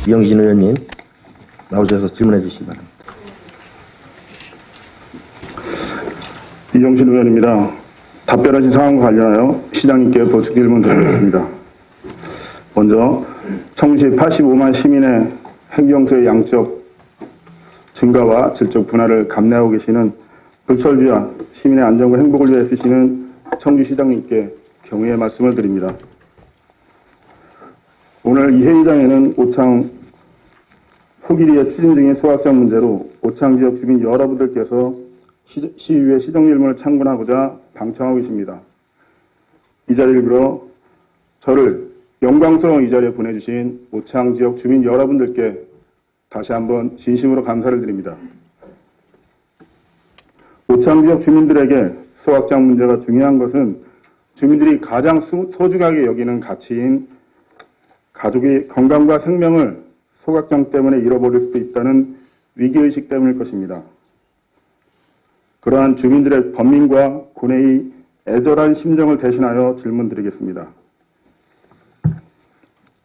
이영신 의원님 나오셔서 질문해 주시기 바랍니다. 이영신 의원입니다. 답변하신 사항과 관련하여 시장님께 도출 질문 드리겠습니다. 먼저 청주시 85만 시민의 행정소의 양적 증가와 질적 분할을 감내하고 계시는 불철주야 시민의 안전과 행복을 위해 쓰시는 청주시장님께 경의의 말씀을 드립니다. 오늘 이 회의장에는 오창 후기리의 추진 중인 소각장 문제로 오창 지역 주민 여러분들께서 시의회 시정질문을 창건하고자 방청하고 계십니다. 이 자리를 빌어 저를 영광스러운 이 자리에 보내주신 오창 지역 주민 여러분들께 다시 한번 진심으로 감사를 드립니다. 오창 지역 주민들에게 소각장 문제가 중요한 것은 주민들이 가장 소중하게 여기는 가치인 가족의 건강과 생명을 소각장 때문에 잃어버릴 수도 있다는 위기의식 때문일 것입니다. 그러한 주민들의 번민과 고뇌의 애절한 심정을 대신하여 질문드리겠습니다.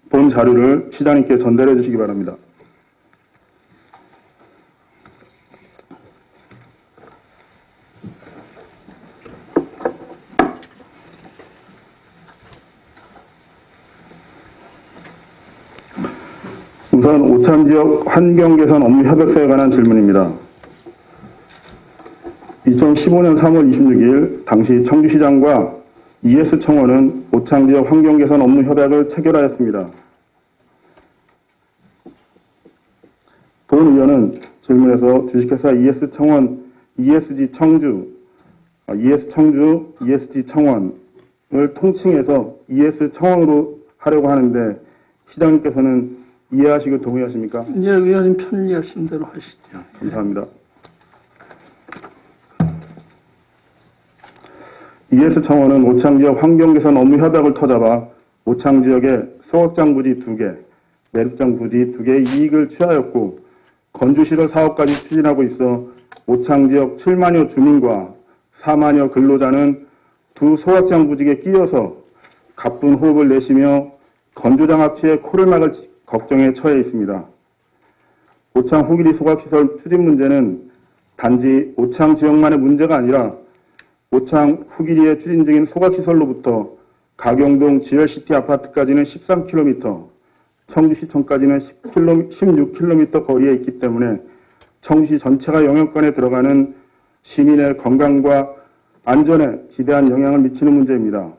본 자료를 시장님께 전달해 주시기 바랍니다. 우선 오창 지역 환경 개선 업무 협약서에 관한 질문입니다. 2015년 3월 26일 당시 청주시장과 ES청원은 오창 지역 환경 개선 업무 협약을 체결하였습니다. 본 의원은 질문에서 주식회사 ES청원, ES청주, ESG청원을 통칭해서 ES청원으로 하려고 하는데 시장님께서는 이해하시고 동의하십니까? 예, 의원님 편리하신 대로 하시죠. 감사합니다. ES청원은 오창지역 환경개선 업무 협약을 터잡아 오창지역의 소각장 부지 2개, 매립장 부지 2개의 이익을 취하였고 건주시설 사업까지 추진하고 있어 오창지역 7만여 주민과 4만여 근로자는 두 소각장 부지에 끼어서 가쁜 호흡을 내쉬며 건조장악취에 코를 막을 걱정에 처해 있습니다. 오창 후기리 소각시설 추진 문제는 단지 오창 지역만의 문제가 아니라 오창 후기리에 추진 중인 소각시설로부터 가경동 지열시티 아파트까지는 13km, 청주시청까지는 16km 거리에 있기 때문에 청주시 전체가 영역권에 들어가는 시민의 건강과 안전에 지대한 영향을 미치는 문제입니다.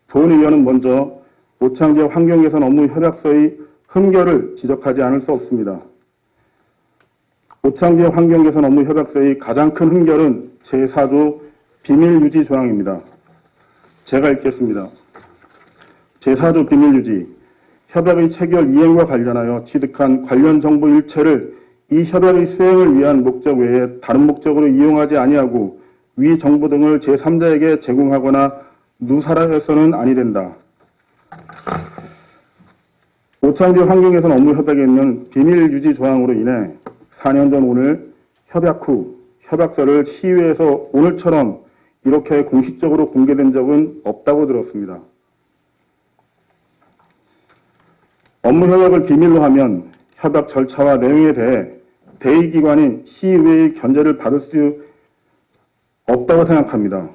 본 의원은 먼저 오창지역 환경개선 업무 협약서의 흠결을 지적하지 않을 수 없습니다. 오창지역 환경개선 업무 협약서의 가장 큰 흠결은 제4조 비밀유지 조항입니다. 제가 읽겠습니다. 제4조 비밀유지. 협약의 체결 이행과 관련하여 취득한 관련 정보 일체를 이 협약의 수행을 위한 목적 외에 다른 목적으로 이용하지 아니하고 위 정보 등을 제3자에게 제공하거나 누설하여서는 아니 된다. 오창지역 환경개선 업무 협약에 있는 비밀유지 조항으로 인해 4년 전 오늘 협약 후 협약서를 시의회에서 오늘처럼 이렇게 공식적으로 공개된 적은 없다고 들었습니다. 업무 협약을 비밀로 하면 협약 절차와 내용에 대해 대의기관인 시의회의 견제를 받을 수 없다고 생각합니다.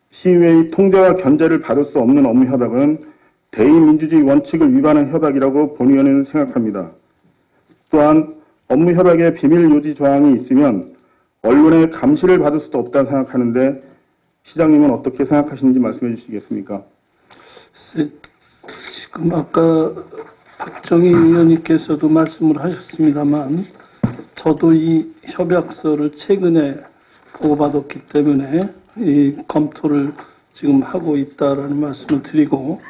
시의회의 통제와 견제를 받을 수 없는 업무 협약은 대의민주주의 원칙을 위반한 협약이라고 본 의원은 생각합니다. 또한 업무 협약에 비밀유지 조항이 있으면 언론의 감시를 받을 수도 없다고 생각하는데 시장님은 어떻게 생각하시는지 말씀해 주시겠습니까? 지금 아까 박정희 의원님께서도 말씀을 하셨습니다만 저도 이 협약서를 최근에 보고받았기 때문에 이 검토를 지금 하고 있다라는 말씀을 드리고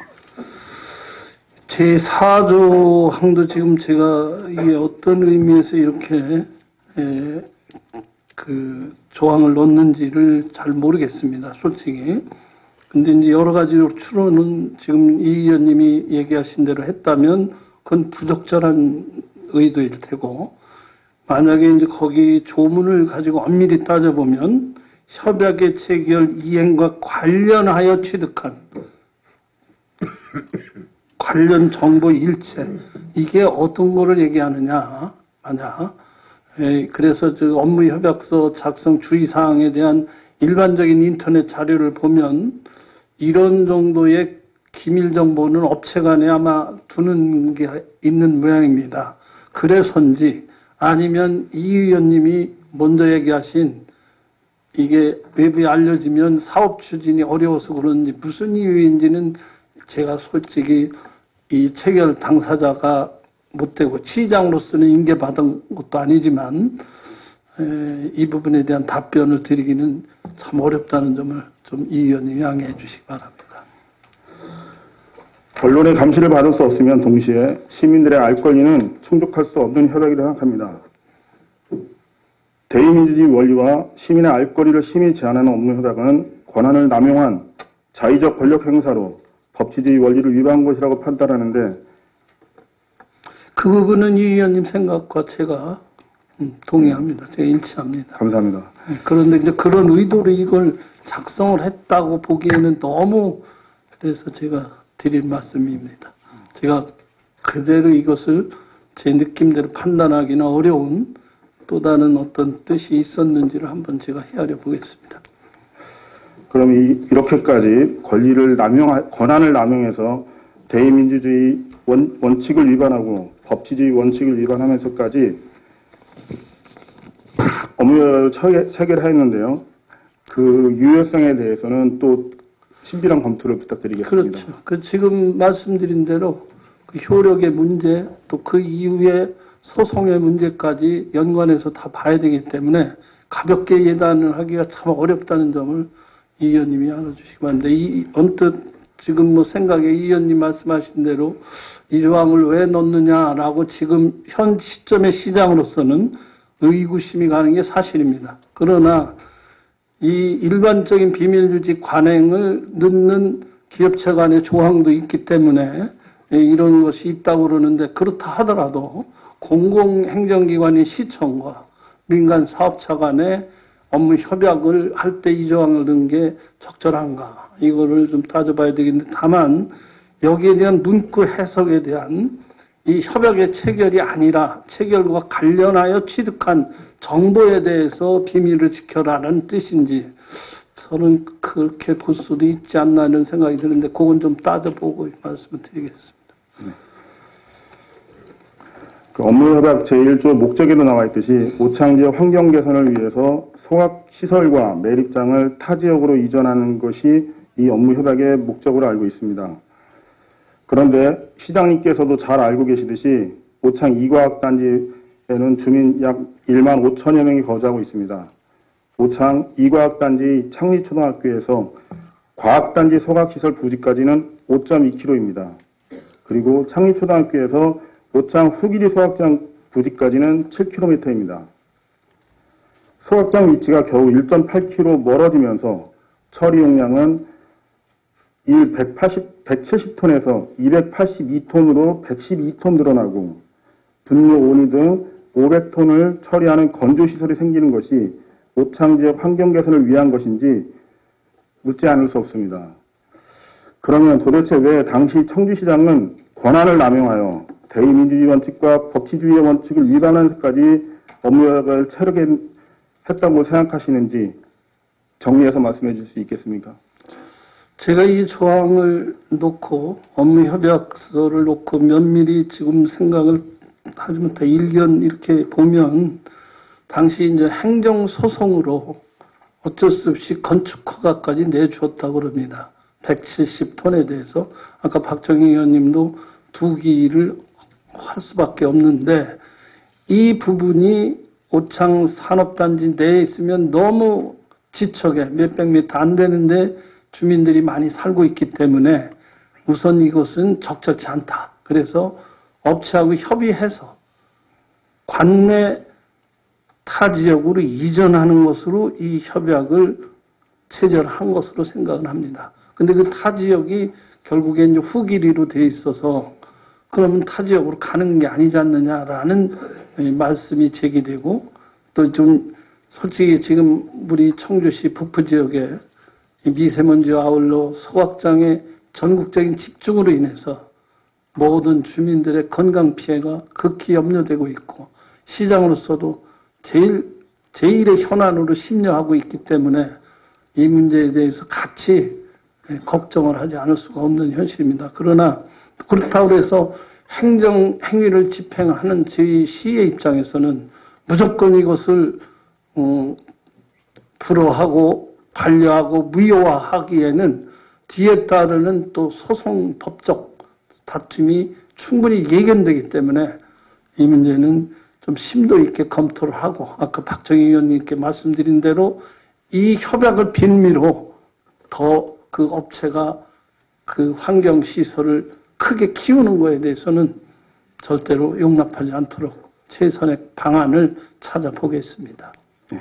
제4조 항도 지금 제가 이게 어떤 의미에서 이렇게 그 조항을 넣는지를 잘 모르겠습니다. 솔직히. 근데 이제 여러 가지로 추론은 지금 이 의원님이 얘기하신 대로 했다면 그건 부적절한 의도일 테고 만약에 이제 거기 조문을 가지고 엄밀히 따져보면 협약의 체결 이행과 관련하여 취득한 관련 정보 일체 이게 어떤 거를 얘기하느냐 만약 그래서 업무 협약서 작성 주의사항에 대한 일반적인 인터넷 자료를 보면 이런 정도의 기밀 정보는 업체 간에 아마 두는 게 있는 모양입니다. 그래서인지 아니면 이 의원님이 먼저 얘기하신 이게 외부에 알려지면 사업 추진이 어려워서 그런지 무슨 이유인지는 제가 솔직히 이 체결 당사자가 못되고 시장으로서는 인계받은 것도 아니지만 이 부분에 대한 답변을 드리기는 참 어렵다는 점을 좀 이 의원님이 양해해 주시기 바랍니다. 언론의 감시를 받을 수 없으면 동시에 시민들의 알 권리는 충족할 수 없는 협약이라 생각합니다. 대의민주주의 원리와 시민의 알 권리를 심히 제한하는 업무 협약은 권한을 남용한 자의적 권력 행사로 법치주의 원리를 위반한 것이라고 판단하는데 그 부분은 이 의원님 생각과 제가 동의합니다. 제가 일치합니다. 감사합니다. 그런데 이제 그런 의도로 이걸 작성을 했다고 보기에는 너무 그래서 제가 드린 말씀입니다. 제가 그대로 이것을 제 느낌대로 판단하기는 어려운 또 다른 어떤 뜻이 있었는지를 한번 제가 헤아려 보겠습니다. 그럼 이렇게까지 권한을 남용해서 대의민주주의 원칙을 위반하고 법치주의 원칙을 위반하면서까지 업무를 체결했는데요. 그 유효성에 대해서는 또 신비한 검토를 부탁드리겠습니다. 그렇죠. 그 지금 말씀드린 대로 그 효력의 문제 또 그 이후에 소송의 문제까지 연관해서 다 봐야 되기 때문에 가볍게 예단을 하기가 참 어렵다는 점을 이 의원님이 알아주시기 바랍니다. 언뜻 지금 뭐 생각에 이 의원님 말씀하신 대로 이 조항을 왜 넣느냐라고 지금 현 시점의 시장으로서는 의구심이 가는 게 사실입니다. 그러나 이 일반적인 비밀유지 관행을 넣는 기업체 간의 조항도 있기 때문에 이런 것이 있다고 그러는데 그렇다 하더라도 공공행정기관의 시청과 민간 사업자 간의 업무 협약을 할 때 이 조항을 넣은 게 적절한가 이거를 좀 따져봐야 되겠는데 다만 여기에 대한 문구 해석에 대한 이 협약의 체결이 아니라 체결과 관련하여 취득한 정보에 대해서 비밀을 지켜라는 뜻인지 저는 그렇게 볼 수도 있지 않나 이런 생각이 드는데 그건 좀 따져보고 말씀을 드리겠습니다. 그 업무협약 제1조 목적에도 나와 있듯이 오창지역 환경 개선을 위해서 소각시설과 매립장을 타 지역으로 이전하는 것이 이 업무협약의 목적으로 알고 있습니다. 그런데 시장님께서도 잘 알고 계시듯이 오창 2과학단지에는 주민 약 1만 5천여 명이 거주하고 있습니다. 오창 2과학단지 창리초등학교에서 과학단지 소각시설 부지까지는 5.2km입니다. 그리고 창리초등학교에서 오창 후기리 소각장 부지까지는 7km입니다. 소각장 위치가 겨우 1.8km 멀어지면서 처리 용량은 170톤에서 282톤으로 112톤 늘어나고 분뇨, 온유 등 500톤을 처리하는 건조시설이 생기는 것이 오창지역 환경 개선을 위한 것인지 묻지 않을 수 없습니다. 그러면 도대체 왜 당시 청주시장은 권한을 남용하여 대의민주주의 원칙과 법치주의의 원칙을 위반하면서까지 업무협약을 체결했다고 생각하시는지 정리해서 말씀해 주실 수 있겠습니까? 제가 이 조항을 놓고 업무협약서를 놓고 면밀히 지금 생각을 하지 못해 일견 이렇게 보면 당시 이제 행정소송으로 어쩔 수 없이 건축허가까지 내주었다고 그럽니다. 170톤에 대해서 아까 박정희 의원님도 2기를 할 수밖에 없는데 이 부분이 오창 산업단지 내에 있으면 너무 지척에 몇백 미터 안 되는데 주민들이 많이 살고 있기 때문에 우선 이것은 적절치 않다. 그래서 업체하고 협의해서 관내 타 지역으로 이전하는 것으로 이 협약을 체결한 것으로 생각을 합니다. 근데 그 타 지역이 결국에 이제 후기리로 돼 있어서 그러면 타 지역으로 가는 게 아니지 않느냐라는 말씀이 제기되고 또 좀 솔직히 지금 우리 청주시 북부 지역에 미세먼지와 아울러 소각장의 전국적인 집중으로 인해서 모든 주민들의 건강 피해가 극히 염려되고 있고 시장으로서도 제일의 현안으로 심려하고 있기 때문에 이 문제에 대해서 같이 걱정을 하지 않을 수가 없는 현실입니다. 그러나 그렇다고 해서 행위를 집행하는 저희 시의 입장에서는 무조건 이것을 불허하고 반려하고 무효화하기에는 뒤에 따르는 또 소송 법적 다툼이 충분히 예견되기 때문에 이 문제는 좀 심도 있게 검토를 하고 아까 박정희 의원님께 말씀드린 대로 이 협약을 빌미로 더 그 업체가 그 환경시설을 크게 키우는 것에 대해서는 절대로 용납하지 않도록 최선의 방안을 찾아보겠습니다. 네.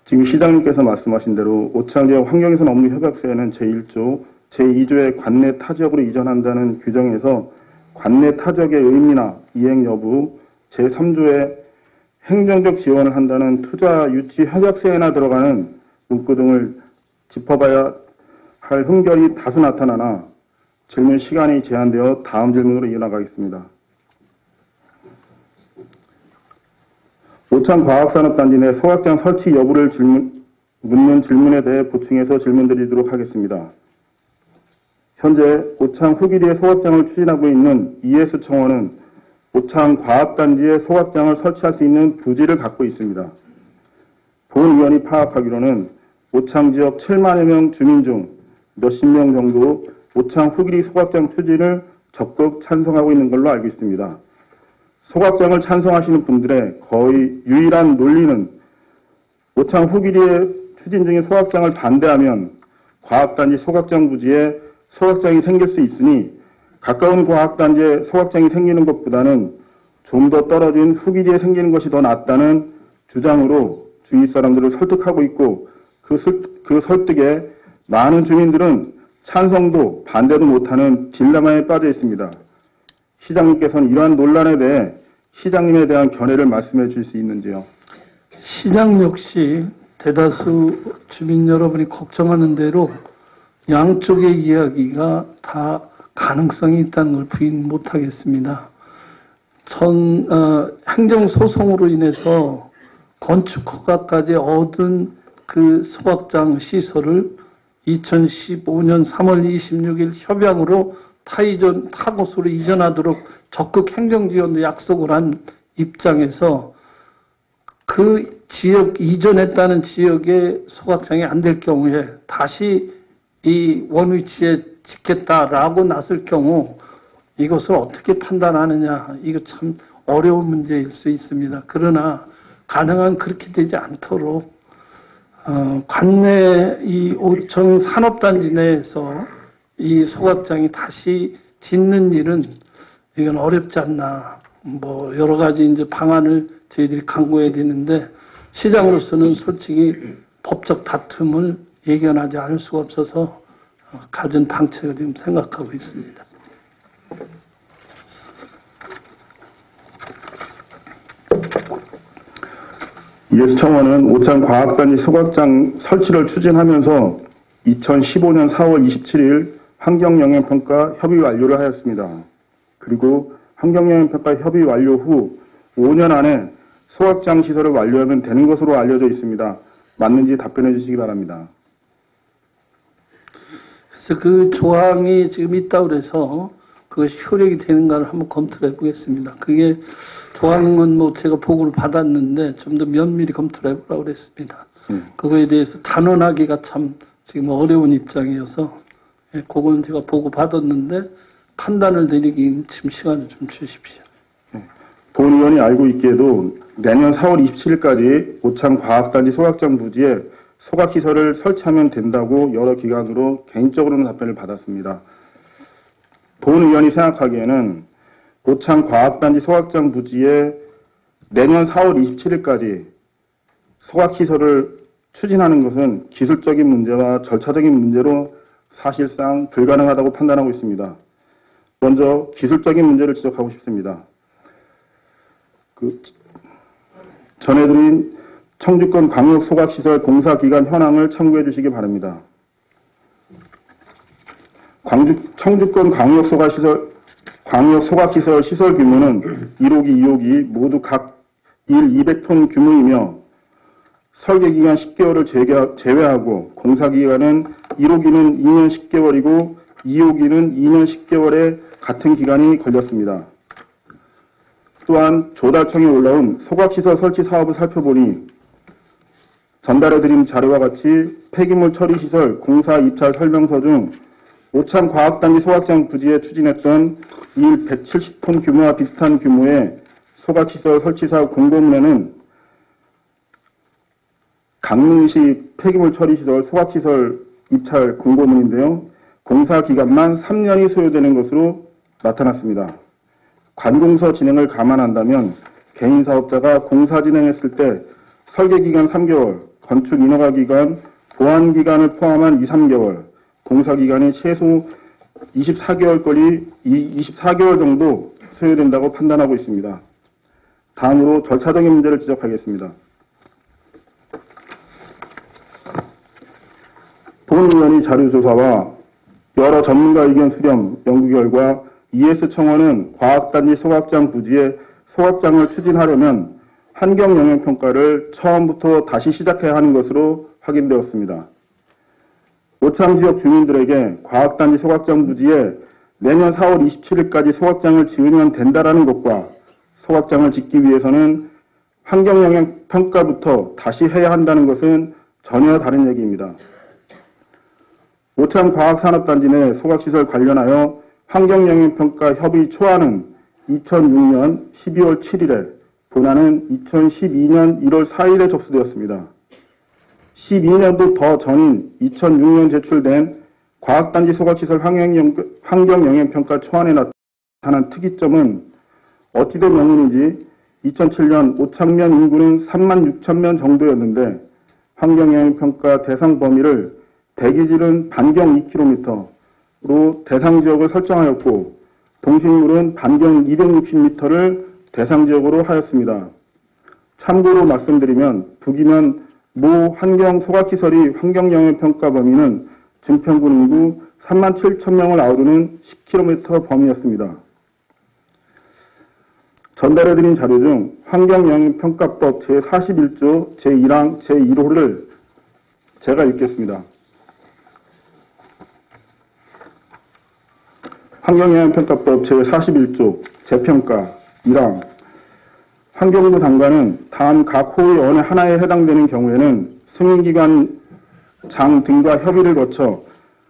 지금 시장님께서 말씀하신 대로 오창지역 환경훼손 업무 협약서에는 제1조, 제2조의 관내 타지역으로 이전한다는 규정에서 관내 타지역의 의미나 이행 여부, 제3조의 행정적 지원을 한다는 투자 유치 협약서에나 들어가는 문구 등을 짚어봐야 할 흠결이 다수 나타나나 질문 시간이 제한되어 다음 질문으로 이어나가겠습니다. 오창과학산업단지 내 소각장 설치 여부를 묻는 질문에 대해 보충해서 질문드리도록 하겠습니다. 현재 오창 후기리의 소각장을 추진하고 있는 ES 청원은 오창과학단지에 소각장을 설치할 수 있는 부지를 갖고 있습니다. 본 의원이 파악하기로는 오창 지역 7만여 명 주민 중 몇십 명 정도 오창 후기리 소각장 추진을 적극 찬성하고 있는 걸로 알고 있습니다. 소각장을 찬성하시는 분들의 거의 유일한 논리는 오창 후기리의 추진 중인 소각장을 반대하면 과학단지 소각장 부지에 소각장이 생길 수 있으니 가까운 과학단지에 소각장이 생기는 것보다는 좀 더 떨어진 후기리에 생기는 것이 더 낫다는 주장으로 주위 사람들을 설득하고 있고 그 설득에 많은 주민들은 찬성도 반대도 못하는 딜레마에 빠져 있습니다. 시장님께서는 이러한 논란에 대해 시장님에 대한 견해를 말씀해 주실 수 있는지요? 시장 역시 대다수 주민 여러분이 걱정하는 대로 양쪽의 이야기가 다 가능성이 있다는 걸 부인 못하겠습니다. 행정소송으로 인해서 건축 허가까지 얻은 그 소각장 시설을 2015년 3월 26일 협약으로 타 곳으로 이전하도록 적극 행정지원도 약속을 한 입장에서 그 지역, 이전했다는 지역에 소각장이 안 될 경우에 다시 이 원위치에 짓겠다라고 나설 경우 이것을 어떻게 판단하느냐, 이거 참 어려운 문제일 수 있습니다. 그러나 가능한 그렇게 되지 않도록 관내 이 오청 산업단지 내에서 이 소각장이 다시 짓는 일은 이건 어렵지 않나. 뭐 여러 가지 이제 방안을 저희들이 강구해야 되는데 시장으로서는 솔직히 법적 다툼을 예견하지 않을 수가 없어서 갖은 방책을 지금 생각하고 있습니다. ES 청원은 오창 과학단지 소각장 설치를 추진하면서 2015년 4월 27일 환경영향평가 협의 완료를 하였습니다. 그리고 환경영향평가 협의 완료 후 5년 안에 소각장 시설을 완료하면 되는 것으로 알려져 있습니다. 맞는지 답변해 주시기 바랍니다. 그래서 그 조항이 지금 있다고 그래서 그것이 효력이 되는가를 한번 검토를 해보겠습니다. 그게 조항은 뭐 제가 보고를 받았는데 좀 더 면밀히 검토를 해보라고 그랬습니다. 그거에 대해서 단언하기가 참 지금 어려운 입장이어서 그건 제가 보고 받았는데 판단을 내리기 지금 시간을 좀 주십시오. 본 의원이 알고 있기에도 내년 4월 27일까지 오창 과학단지 소각장 부지에 소각시설을 설치하면 된다고 여러 기관으로 개인적으로는 답변을 받았습니다. 본 의원이 생각하기에는 오창 과학단지 소각장 부지에 내년 4월 27일까지 소각시설을 추진하는 것은 기술적인 문제와 절차적인 문제로 사실상 불가능하다고 판단하고 있습니다. 먼저 기술적인 문제를 지적하고 싶습니다. 전해드린 청주권 광역소각시설 공사기간 현황을 참고해 주시기 바랍니다. 청주권 광역소각시설 광역 소각시설 시설 규모는 1호기, 2호기 모두 각 200톤 규모이며 설계 기간 10개월을 제외하고 공사 기간은 1호기는 2년 10개월이고 2호기는 2년 10개월의 같은 기간이 걸렸습니다. 또한 조달청에 올라온 소각시설 설치 사업을 살펴보니 전달해드린 자료와 같이 폐기물 처리시설 공사 입찰 설명서 중 오창 과학단지 소각장 부지에 추진했던 일 170톤 규모와 비슷한 규모의 소각시설 설치 사업 공고문에는 강릉시 폐기물 처리시설 소각시설 입찰 공고문인데요. 공사 기간만 3년이 소요되는 것으로 나타났습니다. 관공서 진행을 감안한다면 개인 사업자가 공사 진행했을 때 설계 기간 3개월, 건축 인허가 기간, 보안 기간을 포함한 2, 3개월, 공사 기간이 최소 24개월 정도 소요된다고 판단하고 있습니다. 다음으로 절차적인 문제를 지적하겠습니다. 본 의원이 자료조사와 여러 전문가 의견 수렴, 연구 결과 ES 청원은 과학단지 소각장 부지에 소각장을 추진하려면 환경영향평가를 처음부터 다시 시작해야 하는 것으로 확인되었습니다. 오창 지역 주민들에게 과학단지 소각장 부지에 내년 4월 27일까지 소각장을 지으면 된다라는 것과 소각장을 짓기 위해서는 환경영향평가부터 다시 해야 한다는 것은 전혀 다른 얘기입니다. 오창 과학산업단지 내 소각시설 관련하여 환경영향평가 협의 초안은 2006년 12월 7일에 본안은 2012년 1월 4일에 접수되었습니다. 12년도 더 전인 2006년 제출된 과학단지 소각시설 환경영향평가 초안에 나타난 특이점은 어찌된 영문인지 2007년 오창면 인구는 36,000명 정도였는데 환경영향평가 대상 범위를 대기질은 반경 2km로 대상 지역을 설정하였고 동식물은 반경 260m를 대상 지역으로 하였습니다. 참고로 말씀드리면 북이면 모 환경 소각시설이 환경영향평가 범위는 증평군 인구 37,000명을 아우르는 10km 범위였습니다. 전달해드린 자료 중 환경영향평가법 제41조 제1항 제1호를 제가 읽겠습니다. 환경영향평가법 제41조 재평가 1항 환경부 장관은 다음 각 호의 어느 하나에 해당되는 경우에는 승인기관 장 등과 협의를 거쳐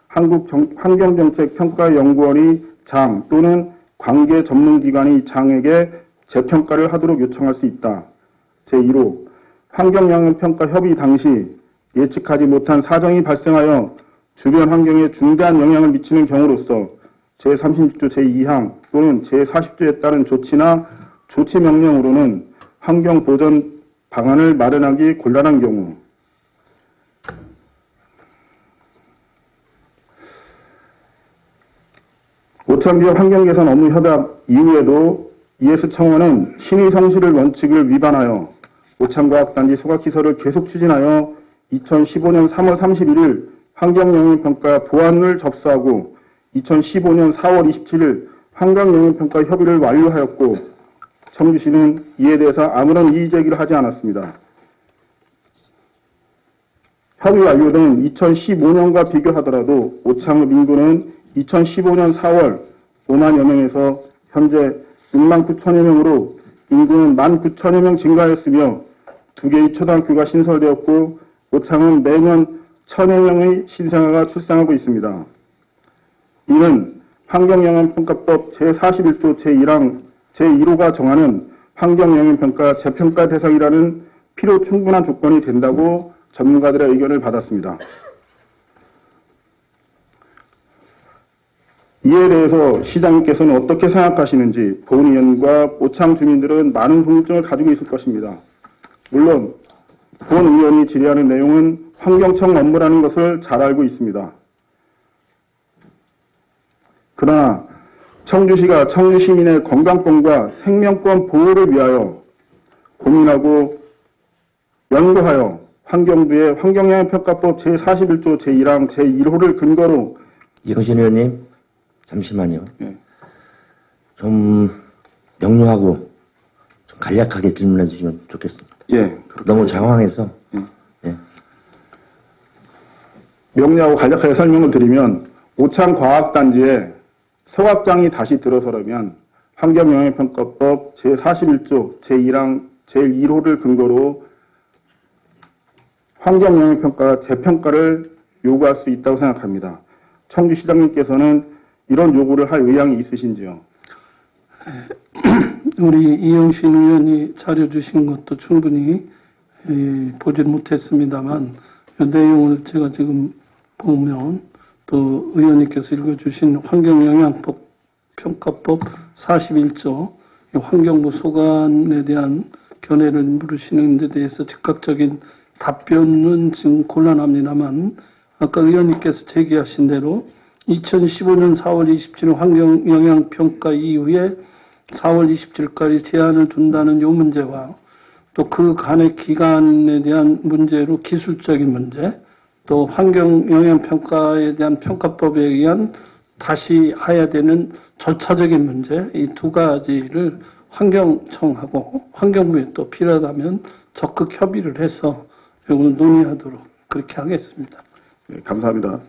한국환경정책평가연구원이 장 또는 관계 전문기관이 장에게 재평가를 하도록 요청할 수 있다. 제1호 환경영향평가 협의 당시 예측하지 못한 사정이 발생하여 주변 환경에 중대한 영향을 미치는 경우로서 제36조 제2항 또는 제40조에 따른 조치나 조치명령으로는 환경보전 방안을 마련하기 곤란한 경우 오창지역 환경개선 업무 협약 이후에도 ES 청원은 신의 성실을 원칙을 위반하여 오창과학단지 소각시설을 계속 추진하여 2015년 3월 31일 환경영향평가 보완을 접수하고 2015년 4월 27일 환경영향평가 협의를 완료하였고 청주시는 이에 대해서 아무런 이의제기를 하지 않았습니다. 협의 완료된 2015년과 비교하더라도 오창읍 인구는 2015년 4월 5만여 명에서 현재 6만 9천여 명으로 인구는 1만 9천여 명 증가했으며 2개의 초등학교가 신설되었고 오창은 매년 1,000여 명의 신생아가 출생하고 있습니다. 이는 환경영향평가법 제41조 제1항 제1호가 정하는 환경영향평가 재평가 대상이라는 필요 충분한 조건이 된다고 전문가들의 의견을 받았습니다. 이에 대해서 시장님께서는 어떻게 생각하시는지 본 의원과 오창 주민들은 많은 궁금증을 가지고 있을 것입니다. 물론 본 의원이 질의하는 내용은 환경청 업무라는 것을 잘 알고 있습니다. 그러나 청주시가 청주 시민의 건강권과 생명권 보호를 위하여 고민하고 연구하여 환경부의 환경영향평가법 제41조 제1항 제1호를 근거로 이용신 의원님 잠시만요. 네. 좀 명료하고 좀 간략하게 질문해 주시면 좋겠습니다. 예, 너무 장황해서. 예. 명료하고 간략하게 설명을 드리면 오창과학단지에 서각장이 다시 들어서려면 환경영향평가법 제41조 제1항 제1호를 근거로 환경영향평가 재평가를 요구할 수 있다고 생각합니다. 청주시장님께서는 이런 요구를 할 의향이 있으신지요? 우리 이영신 의원이 자료 주신 것도 충분히 보질 못했습니다만 그 내용을 제가 지금 보면 또 의원님께서 읽어주신 환경영향평가법 41조 환경부 소관에 대한 견해를 물으시는 데 대해서 즉각적인 답변은 지금 곤란합니다만 아까 의원님께서 제기하신 대로 2015년 4월 27일 환경영향평가 이후에 4월 27일까지 제한을 둔다는 이 문제와 또 그 간의 기간에 대한 문제로 기술적인 문제, 또 환경영향평가에 대한 평가법에 의한 다시 해야 되는 절차적인 문제, 이 두 가지를 환경청하고 환경부에 또 필요하다면 적극 협의를 해서 이걸 논의하도록 그렇게 하겠습니다. 네, 감사합니다.